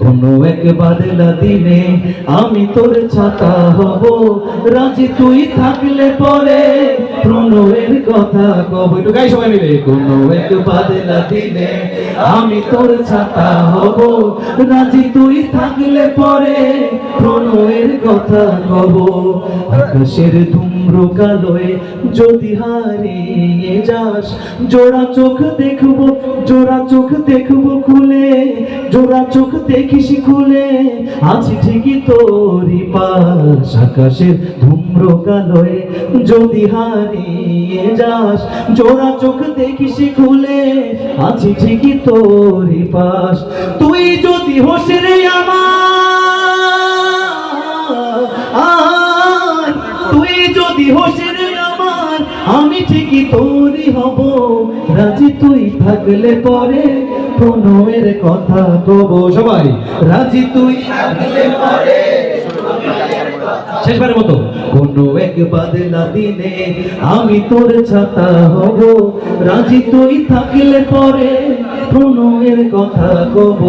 কোনো এক বাদলা দিনে আমি তোর ছাতা হব, রাজি তুই থাকলে পরে প্রণয়ের কথা কব। একটু গাই সবাই মিলে। কোনো এক বাদলা দিনে আমি তোর ছাতা হব, রাজি তুই থাকলে পরে প্রণয়ের কথা কব। আকাশের ধূম্র কালোয় যদি হারিয়ে যাস, জোড়া চোখ দেখবো, জোড়া চোখ দেখবো খুলে, জোড়া চোখ দেখিস খুলে, আছি ঠিকই তোরই পাশ। আকাশের ধূম্র কালোয় যদি হারিয়ে যাস, জোড়া চোখ দেখিস খুলে, আছি ঠিকই তোরই পাশ। তুই যদি হোস রে আমার, তুই যদি হোস রে আমার, আমি ঠিকই তোরই হব, রাজি তুই থাকলে পরে প্রণয়ের কথা কব। সবাই রাজি তুই থাকলে পরে। শেষবারের মতো। কোনো এক বাদলা দিনে আমি তোর ছাতা হব, রাজি তুই থাকলে পরে প্রণয়ের কথা কব।